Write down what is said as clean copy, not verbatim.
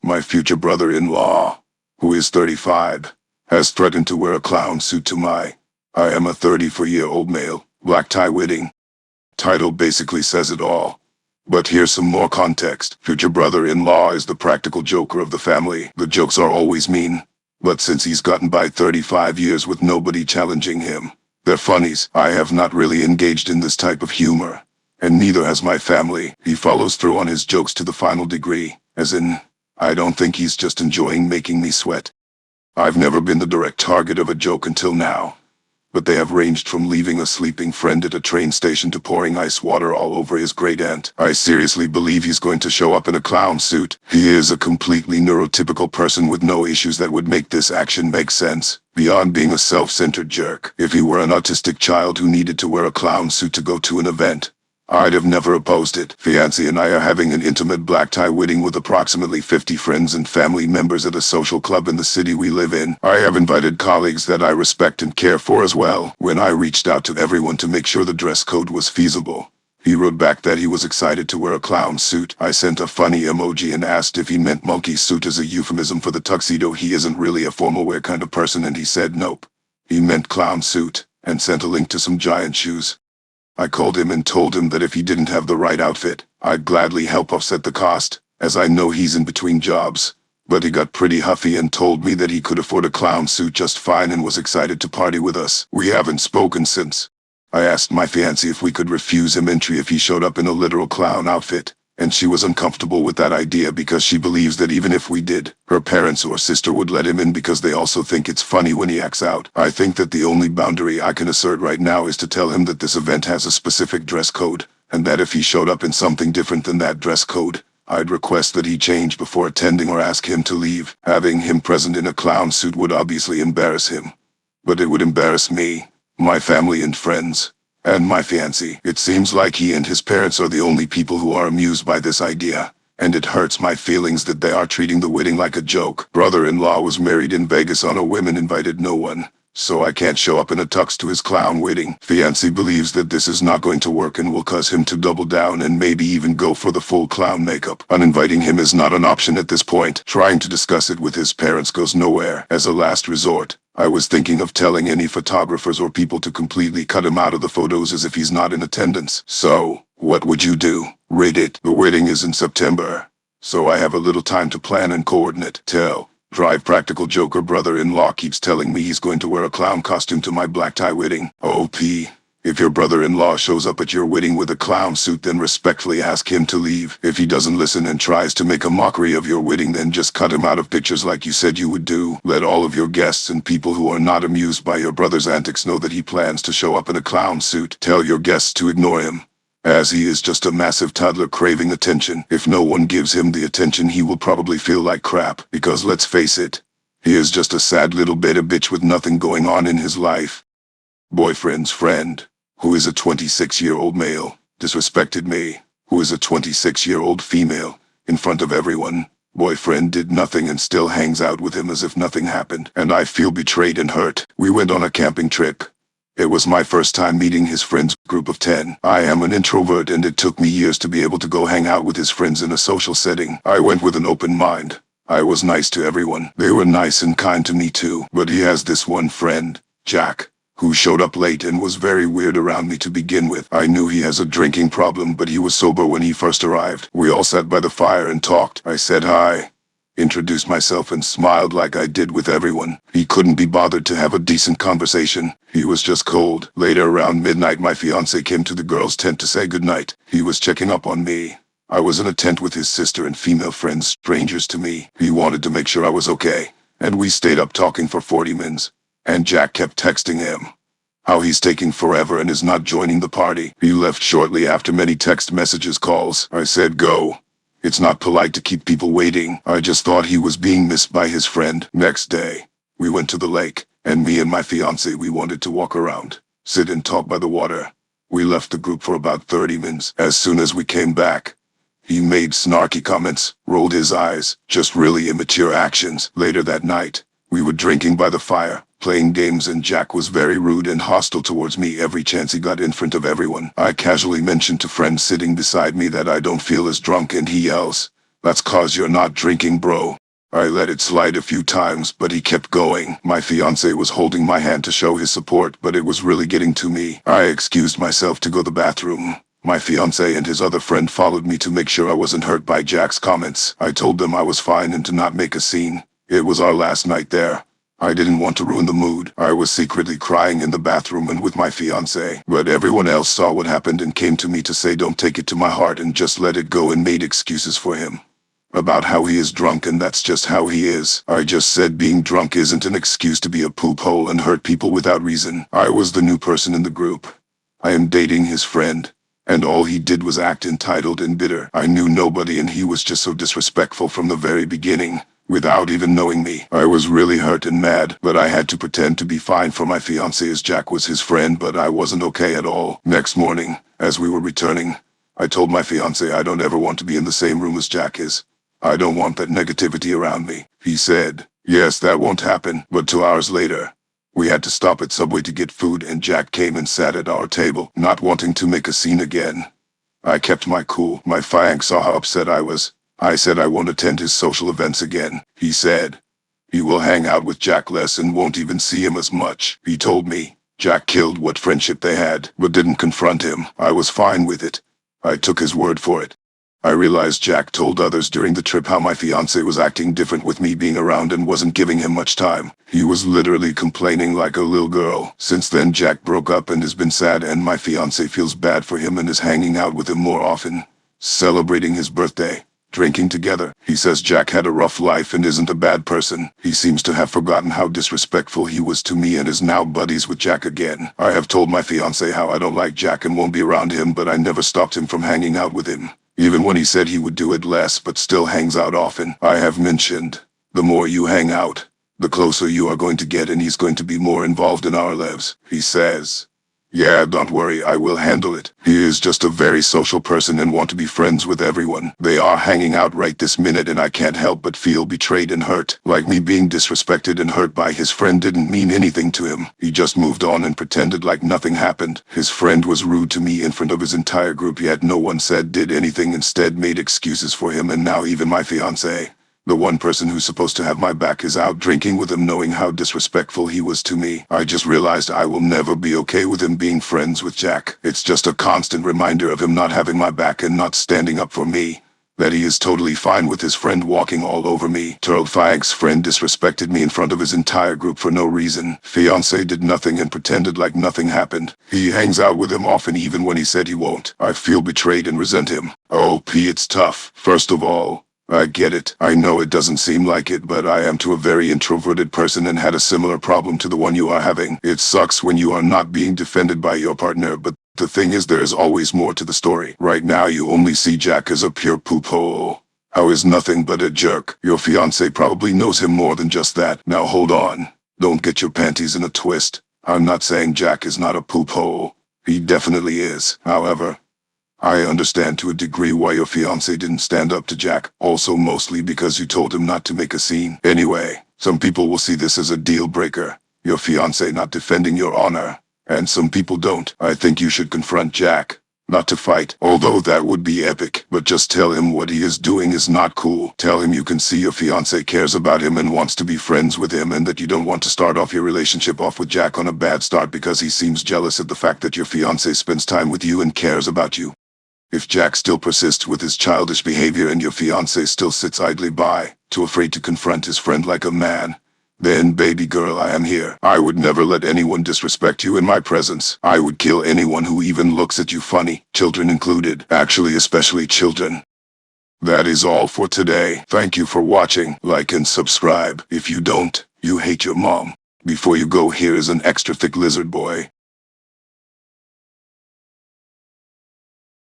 My future brother-in-law, who is 35, has threatened to wear a clown suit to my... I am a 34-year-old male, black tie wedding. Title basically says it all. But here's some more context. Future brother-in-law is the practical joker of the family. The jokes are always mean. But since he's gotten by 35 years with nobody challenging him, they're funnies. I have not really engaged in this type of humor. And neither has my family. He follows through on his jokes to the final degree. As in, I don't think he's just enjoying making me sweat. I've never been the direct target of a joke until now. But they have ranged from leaving a sleeping friend at a train station to pouring ice water all over his great aunt. I seriously believe he's going to show up in a clown suit. He is a completely neurotypical person with no issues that would make this action make sense, beyond being a self-centered jerk. If he were an autistic child who needed to wear a clown suit to go to an event, I'd have never opposed it. Fiancé and I are having an intimate black tie wedding with approximately 50 friends and family members at a social club in the city we live in. I have invited colleagues that I respect and care for as well. When I reached out to everyone to make sure the dress code was feasible, he wrote back that he was excited to wear a clown suit. I sent a funny emoji and asked if he meant monkey suit as a euphemism for the tuxedo. He isn't really a formal wear kind of person, and he said nope. He meant clown suit, and sent a link to some giant shoes. I called him and told him that if he didn't have the right outfit, I'd gladly help offset the cost, as I know he's in between jobs. But he got pretty huffy and told me that he could afford a clown suit just fine and was excited to party with us. We haven't spoken since. I asked my fiancée if we could refuse him entry if he showed up in a literal clown outfit, and she was uncomfortable with that idea because she believes that even if we did, her parents or sister would let him in because they also think it's funny when he acts out. I think that the only boundary I can assert right now is to tell him that this event has a specific dress code, and that if he showed up in something different than that dress code, I'd request that he change before attending or ask him to leave. Having him present in a clown suit would obviously embarrass him. But it would embarrass me, my family and friends, and my fiancé. It seems like he and his parents are the only people who are amused by this idea, and it hurts my feelings that they are treating the wedding like a joke. Brother-in-law was married in Vegas on a whim and invited no one, so I can't show up in a tux to his clown wedding. Fiancé believes that this is not going to work and will cause him to double down and maybe even go for the full clown makeup. Uninviting him is not an option at this point. Trying to discuss it with his parents goes nowhere. As a last resort, I was thinking of telling any photographers or people to completely cut him out of the photos as if he's not in attendance. So, what would you do? Rate it. The wedding is in September, so I have a little time to plan and coordinate. Drive practical joker brother-in-law keeps telling me he's going to wear a clown costume to my black tie wedding. OP. If your brother-in-law shows up at your wedding with a clown suit, then respectfully ask him to leave. If he doesn't listen and tries to make a mockery of your wedding, then just cut him out of pictures like you said you would do. Let all of your guests and people who are not amused by your brother's antics know that he plans to show up in a clown suit. Tell your guests to ignore him, as he is just a massive toddler craving attention. If no one gives him the attention, he will probably feel like crap, because let's face it, he is just a sad little beta bitch with nothing going on in his life. Boyfriend's friend, who is a 26-year-old male, disrespected me, who is a 26-year-old female, in front of everyone. Boyfriend did nothing and still hangs out with him as if nothing happened, and I feel betrayed and hurt. We went on a camping trip. It was my first time meeting his friends group of 10. I am an introvert and it took me years to be able to go hang out with his friends in a social setting. I went with an open mind. I was nice to everyone. They were nice and kind to me too. But he has this one friend, Jack, who showed up late and was very weird around me to begin with. I knew he has a drinking problem, but he was sober when he first arrived. We all sat by the fire and talked. I said hi, introduced myself, and smiled like I did with everyone. He couldn't be bothered to have a decent conversation. He was just cold. Later around midnight, my fiancé came to the girls' tent to say goodnight. He was checking up on me. I was in a tent with his sister and female friends, strangers to me. He wanted to make sure I was okay, and we stayed up talking for 40 minutes. And Jack kept texting him how he's taking forever and is not joining the party. He left shortly after many text messages, calls. I said go. It's not polite to keep people waiting. I just thought he was being missed by his friend. Next day, we went to the lake, and me and my fiancé, we wanted to walk around, sit and talk by the water. We left the group for about 30 minutes. As soon as we came back, he made snarky comments, rolled his eyes, just really immature actions. Later that night, we were drinking by the fire, playing games, and Jack was very rude and hostile towards me every chance he got in front of everyone. I casually mentioned to friends sitting beside me that I don't feel as drunk, and he yells, That's 'cause you're not drinking, bro. I let it slide a few times, but he kept going. My fiancé was holding my hand to show his support, but it was really getting to me. I excused myself to go to the bathroom. My fiancé and his other friend followed me to make sure I wasn't hurt by Jack's comments. I told them I was fine and to not make a scene. It was our last night there. I didn't want to ruin the mood. I was secretly crying in the bathroom and with my fiancé, but everyone else saw what happened and came to me to say don't take it to my heart and just let it go, and made excuses for him. About how he is drunk and that's just how he is. I just said being drunk isn't an excuse to be a poop hole and hurt people without reason. I was the new person in the group. I am dating his friend. And all he did was act entitled and bitter. I knew nobody and he was just so disrespectful from the very beginning. Without even knowing me, I was really hurt and mad, but I had to pretend to be fine for my fiancé as Jack was his friend, but I wasn't okay at all. Next morning, as we were returning, I told my fiancé I don't ever want to be in the same room as Jack is. I don't want that negativity around me. He said, yes, that won't happen, but 2 hours later, we had to stop at Subway to get food and Jack came and sat at our table, not wanting to make a scene again. I kept my cool. My fiancé saw how upset I was. I said I won't attend his social events again. He said he will hang out with Jack less and won't even see him as much. He told me Jack killed what friendship they had, but didn't confront him. I was fine with it. I took his word for it. I realized Jack told others during the trip how my fiancé was acting different with me being around and wasn't giving him much time. He was literally complaining like a little girl. Since then, Jack broke up and has been sad, and my fiancé feels bad for him and is hanging out with him more often, celebrating his birthday, drinking together. He says Jack had a rough life and isn't a bad person. He seems to have forgotten how disrespectful he was to me and is now buddies with Jack again. I have told my fiancé how I don't like Jack and won't be around him, but I never stopped him from hanging out with him. Even when he said he would do it less but still hangs out often. I have mentioned, the more you hang out, the closer you are going to get and he's going to be more involved in our lives. He says, yeah, don't worry, I will handle it. He is just a very social person and want to be friends with everyone. They are hanging out right this minute and I can't help but feel betrayed and hurt. Like me being disrespected and hurt by his friend didn't mean anything to him. He just moved on and pretended like nothing happened. His friend was rude to me in front of his entire group, yet no one said did anything, instead made excuses for him, and now even my fiancé, the one person who's supposed to have my back, is out drinking with him, knowing how disrespectful he was to me. I just realized I will never be okay with him being friends with Jack. It's just a constant reminder of him not having my back and not standing up for me. That he is totally fine with his friend walking all over me. Fiancé's friend disrespected me in front of his entire group for no reason. Fiancé did nothing and pretended like nothing happened. He hangs out with him often even when he said he won't. I feel betrayed and resent him. Oh, it's tough. First of all, I get it. I know it doesn't seem like it, but I am too a very introverted person and had a similar problem to the one you are having. It sucks when you are not being defended by your partner, but the thing is there is always more to the story. Right now you only see Jack as a pure poop hole. How is nothing but a jerk. Your fiancé probably knows him more than just that. Now hold on. Don't get your panties in a twist. I'm not saying Jack is not a poop hole. He definitely is. However, I understand to a degree why your fiancé didn't stand up to Jack, also mostly because you told him not to make a scene. Anyway, some people will see this as a deal breaker, your fiancé not defending your honor, and some people don't. I think you should confront Jack, not to fight, although that would be epic, but just tell him what he is doing is not cool. Tell him you can see your fiancé cares about him and wants to be friends with him, and that you don't want to start off your relationship off with Jack on a bad start because he seems jealous of the fact that your fiancé spends time with you and cares about you. If Jack still persists with his childish behavior and your fiancé still sits idly by, too afraid to confront his friend like a man, then baby girl, I am here. I would never let anyone disrespect you in my presence. I would kill anyone who even looks at you funny, children included. Actually, especially children. That is all for today. Thank you for watching. Like and subscribe. If you don't, you hate your mom. Before you go, here is an extra thick lizard boy.